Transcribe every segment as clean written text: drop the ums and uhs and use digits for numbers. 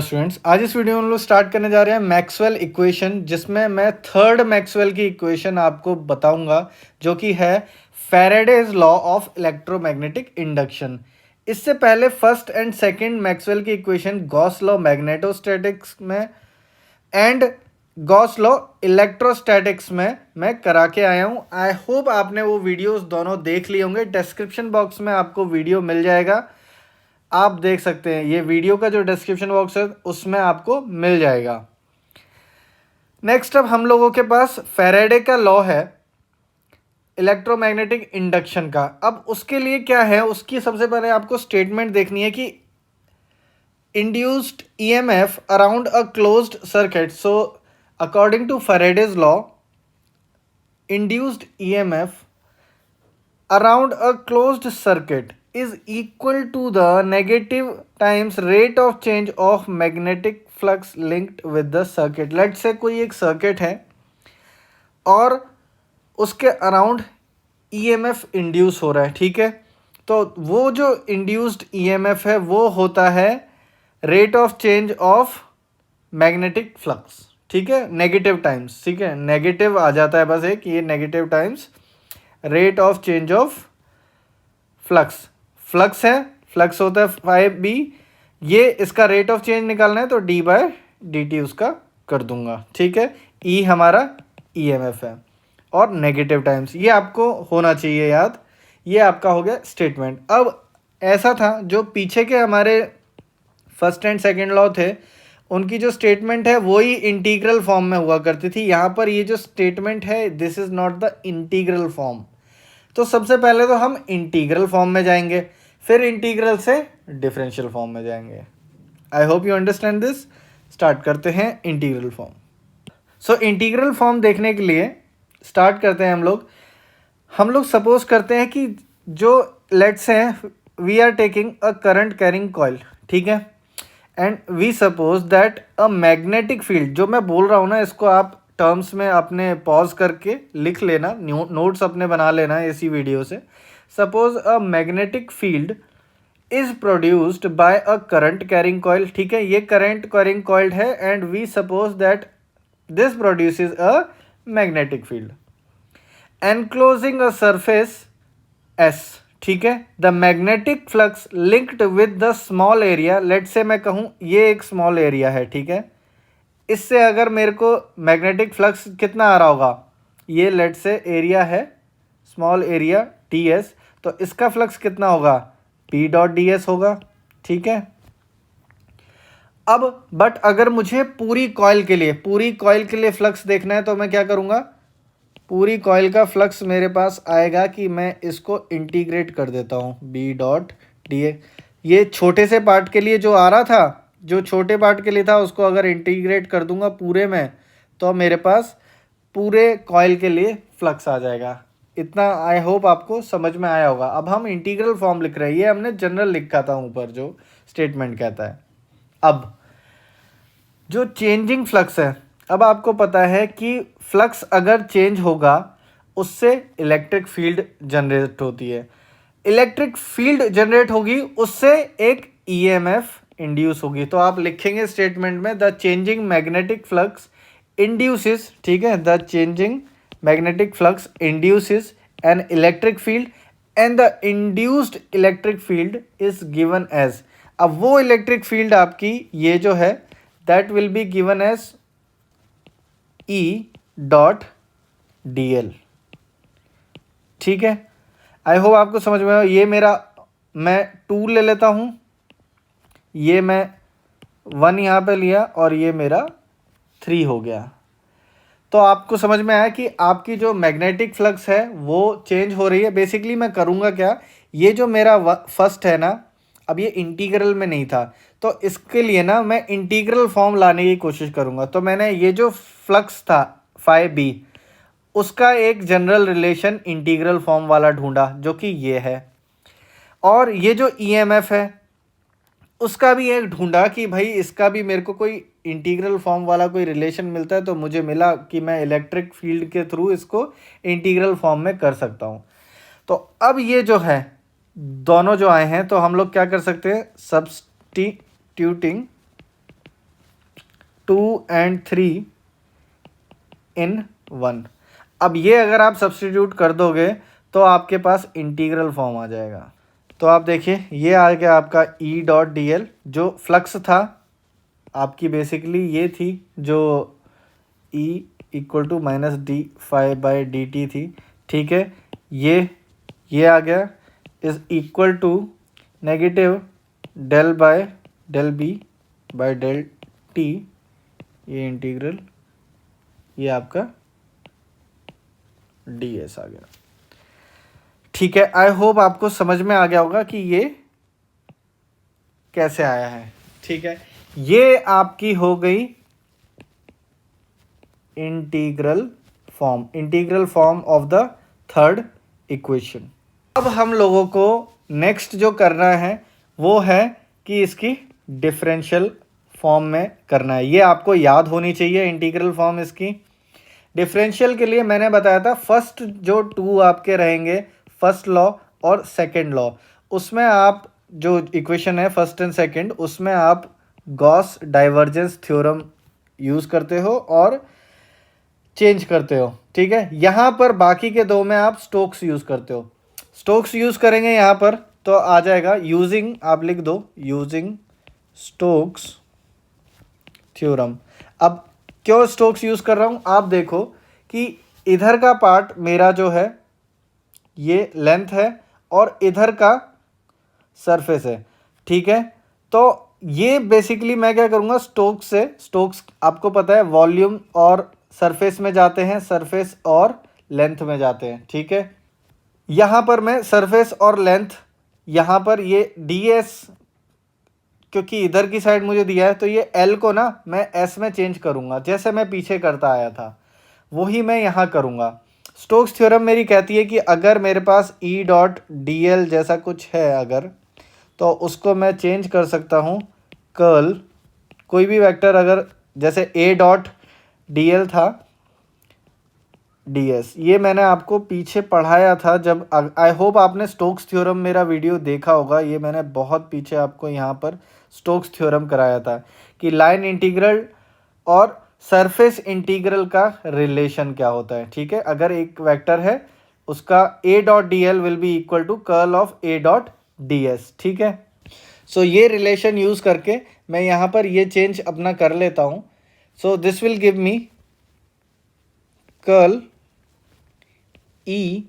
Students, आज इस video में हम लोग स्टार्ट करने जा रहे हैं मैक्सवेल इक्वेशन, जिसमें मैं थर्ड मैक्सवेल की इक्वेशन आपको बताऊंगा, जो कि है Faraday's law of electromagnetic induction. इससे पहले फर्स्ट एंड सेकंड मैक्सवेल की इक्वेशन गॉस लॉ मैग्नेटोस्टैटिक्स में एंड गॉस लॉ इलेक्ट्रोस्टैटिक्स में मैं करा के आया हूं। आई होप आपने वो वीडियोस दोनों देख लिए होंगे। डिस्क्रिप्शन बॉक्स में आपको वीडियो मिल जाएगा, आप देख सकते हैं। ये वीडियो का जो डिस्क्रिप्शन बॉक्स है उसमें आपको मिल जाएगा। नेक्स्ट अब हम लोगों के पास फैराडे का लॉ है इलेक्ट्रोमैग्नेटिक इंडक्शन का। अब उसके लिए क्या है, उसकी सबसे पहले आपको स्टेटमेंट देखनी है कि induced EMF around a closed circuit. So according to Faraday's law, induced EMF around a closed circuit is equal to the negative times rate of change of magnetic flux linked with the circuit. Let's say कोई एक circuit है और उसके around EMF induce हो रहा है, ठीक है। तो वो जो इंड्यूस्ड ईएमएफ है वो होता है rate of change of magnetic flux, ठीक है, नेगेटिव टाइम्स, ठीक है, नेगेटिव आ जाता है बस एक, ये negative times rate of change of flux. Flux है, फ्लक्स होता है 5b, ये इसका रेट ऑफ चेंज निकालना है तो d/dt उसका कर दूंगा, ठीक है। E हमारा ईएमएफ है और नेगेटिव टाइम्स, ये आपको होना चाहिए याद। ये आपका हो गया स्टेटमेंट। अब ऐसा था, जो पीछे के हमारे फर्स्ट एंड सेकेंड लॉ थे उनकी जो स्टेटमेंट है वो ही इंटीग्रल फॉर्म में हुआ करती थी। यहाँ पर ये जो स्टेटमेंट है this is not the integral form. तो सबसे पहले तो हम इंटीग्रल फॉर्म में जाएंगे, फिर इंटीग्रल से डिफरेंशियल फॉर्म में जाएंगे। I hope you understand this. Start करते हैं integral form. So integral form देखने के लिए स्टार्ट करते हैं हम लोग सपोज करते हैं कि जो let's say we are taking a current carrying coil, ठीक है, and we suppose that a magnetic field, जो मैं बोल रहा हूँ ना इसको आप टर्म्स में अपने पॉज करके लिख लेना, नोट्स अपने बना लेना इसी वीडियो से। Suppose a magnetic field is produced by a current carrying coil, ठीक है, ये करंट कैरिंग कॉइल है and we suppose that this produces a magnetic field enclosing a surface S, ठीक है। The magnetic flux linked with the small area, let say मैं कहूँ ये एक स्मॉल एरिया है, ठीक है, इससे अगर मेरे को मैग्नेटिक फ्लक्स कितना आ रहा होगा, ये लेट से एरिया है स्मॉल एरिया ds, तो इसका फ्लक्स कितना होगा p.ds होगा, ठीक है। अब बट अगर मुझे पूरी कॉइल के लिए फ्लक्स देखना है तो मैं क्या करूँगा, पूरी कॉइल का फ्लक्स मेरे पास आएगा कि मैं इसको इंटीग्रेट कर देता हूँ b.da। ये छोटे से पार्ट के लिए जो आ रहा था, जो छोटे पार्ट के लिए था, उसको अगर इंटीग्रेट कर दूंगा पूरे में तो मेरे पास पूरे कॉइल के लिए फ्लक्स आ जाएगा। इतना आई होप आपको समझ में आया होगा। अब हम इंटीग्रल फॉर्म लिख रहे हैं, ये हमने जनरल लिखा था ऊपर जो स्टेटमेंट कहता है। अब जो चेंजिंग फ्लक्स है, अब आपको पता है कि फ्लक्स अगर चेंज होगा उससे इलेक्ट्रिक फील्ड जनरेट होती है, इलेक्ट्रिक फील्ड जनरेट होगी उससे एक ईएमएफ इंड्यूस होगी। तो आप लिखेंगे स्टेटमेंट में the changing magnetic flux induces, ठीक है, the changing magnetic flux induces an electric field and the induced electric field is given as. अब वो इलेक्ट्रिक फील्ड आपकी ये जो है that will be given as E.dl, ठीक है। आई होप आपको समझ में आया। ये मेरा, मैं 2 ले लेता हूँ, ये मैं 1 यहाँ पे लिया और ये मेरा 3 हो गया। तो आपको समझ में आया कि आपकी जो मैग्नेटिक फ्लक्स है वो चेंज हो रही है। बेसिकली मैं करूँगा क्या, ये जो मेरा फर्स्ट है ना, अब ये इंटीग्रल में नहीं था तो इसके लिए ना मैं इंटीग्रल फॉर्म लाने की कोशिश करूँगा। तो मैंने ये जो फ्लक्स था 5b, उसका एक जनरल रिलेशन इंटीग्रल फॉर्म वाला ढूंढा जो कि ये है, और ये जो ईएमएफ है उसका भी एक ढूंढा कि भाई इसका भी मेरे को कोई इंटीग्रल फॉर्म वाला कोई रिलेशन मिलता है, तो मुझे मिला कि मैं इलेक्ट्रिक फील्ड के थ्रू इसको इंटीग्रल फॉर्म में कर सकता हूँ। तो अब ये जो है दोनों जो आए हैं तो हम लोग क्या कर सकते हैं, सब्स्टिट्यूटिंग 2 and 3 in 1। अब ये अगर आप सब्स्टिट्यूट कर दोगे तो आपके पास इंटीग्रल फॉर्म आ जाएगा। तो आप देखिए ये आ गया आपका ई डॉट डी एल, जो फ्लक्स था आपकी बेसिकली ये थी जो E equal to minus D five by D T थी, ठीक है। ये आ गया is equal to negative del by del B by del T, ये इंटीग्रल, ये आपका डी एस आ गया, ठीक है। आई होप आपको समझ में आ गया होगा कि ये कैसे आया है, ठीक है। ये आपकी हो गई integral form of the third equation. अब हम लोगों को नेक्स्ट जो करना है वो है कि इसकी डिफरेंशियल फॉर्म में करना है। ये आपको याद होनी चाहिए इंटीग्रल फॉर्म इसकी। डिफरेंशियल के लिए मैंने बताया था फर्स्ट जो टू आपके रहेंगे, फर्स्ट लॉ और सेकंड लॉ, उसमें आप जो इक्वेशन है फर्स्ट एंड सेकंड, उसमें आप गॉस डाइवर्जेंस थ्योरम यूज़ करते हो और चेंज करते हो, ठीक है। यहाँ पर बाकी के दो में आप स्टोक्स यूज़ करते हो। स्टोक्स यूज़ करेंगे यहाँ पर तो आ जाएगा यूजिंग, आप लिख दो यूजिंग स्टोक्स थ्योरम। अब क्यों स्टोक्स यूज़ कर रहा हूँ, आप देखो कि इधर का पार्ट मेरा जो है ये लेंथ है और इधर का सरफेस है, ठीक है। तो ये बेसिकली मैं क्या करूँगा, स्टोक्स आपको पता है वॉल्यूम और सरफेस में जाते हैं, सरफेस और लेंथ में जाते हैं, ठीक है। यहाँ पर मैं सरफेस और लेंथ, यहाँ पर ये डी एस क्योंकि इधर की साइड मुझे दिया है तो ये एल को ना मैं एस में चेंज करूँगा, जैसे मैं पीछे करता आया था वही मैं यहाँ करूँगा। स्टोक्स थ्योरम मेरी कहती है कि अगर मेरे पास ई डॉट डी एल जैसा कुछ है अगर, तो उसको मैं चेंज कर सकता हूँ कर्ल, कोई भी वेक्टर अगर जैसे ए डॉट डी एल था डी एस, ये मैंने आपको पीछे पढ़ाया था जब, आई होप आपने स्टोक्स थ्योरम मेरा वीडियो देखा होगा। ये मैंने बहुत पीछे आपको यहाँ पर स्टोक्स थ्योरम कराया था कि लाइन इंटीग्रल और सरफेस इंटीग्रल का रिलेशन क्या होता है, ठीक है। अगर एक वेक्टर है उसका A dot D L will be equal to curl of A dot D S, ठीक है। सो ये रिलेशन यूज़ करके मैं यहाँ पर ये चेंज अपना कर लेता हूँ। So this will give me curl E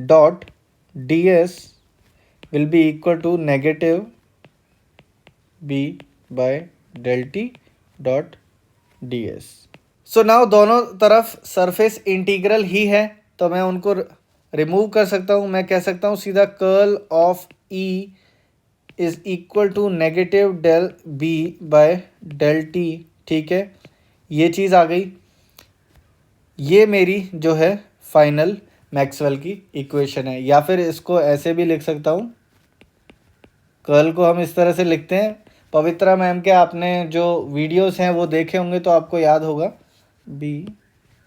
dot ds will be equal to negative b by del t dot ds। So now दोनों तरफ सरफेस इंटीग्रल ही है तो मैं उनको रिमूव कर सकता हूँ। मैं कह सकता हूँ सीधा curl of E is equal to negative del b by del t, ठीक है। ये चीज़ आ गई, ये मेरी जो है फाइनल मैक्सवेल की इक्वेशन है। या फिर इसको ऐसे भी लिख सकता हूँ, कर्ल को हम इस तरह से लिखते हैं। पवित्रा मैम के आपने जो वीडियोस हैं वो देखे होंगे तो आपको याद होगा बी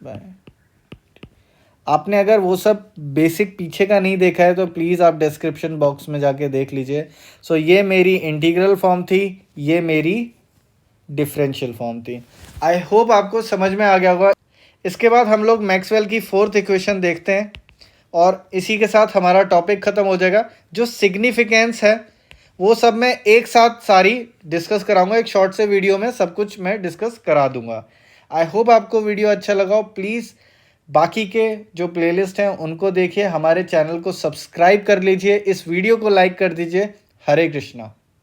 बाय, आपने अगर वो सब बेसिक पीछे का नहीं देखा है तो प्लीज़ आप डिस्क्रिप्शन बॉक्स में जाके देख लीजिए। सो ये मेरी इंटीग्रल फॉर्म थी, ये मेरी डिफरेंशियल फॉर्म थी। आई होप आपको समझ में आ गया होगा। इसके बाद हम लोग मैक्सवेल की फोर्थ इक्वेशन देखते हैं और इसी के साथ हमारा टॉपिक ख़त्म हो जाएगा। जो सिग्निफिकेंस है वो सब मैं एक साथ सारी डिस्कस कराऊंगा, एक शॉर्ट से वीडियो में सब कुछ मैं डिस्कस करा दूंगा। आई होप आपको वीडियो अच्छा लगा हो। प्लीज़ बाकी के जो प्लेलिस्ट हैं उनको देखिए, हमारे चैनल को सब्सक्राइब कर लीजिए, इस वीडियो को लाइक कर दीजिए। हरे कृष्णा।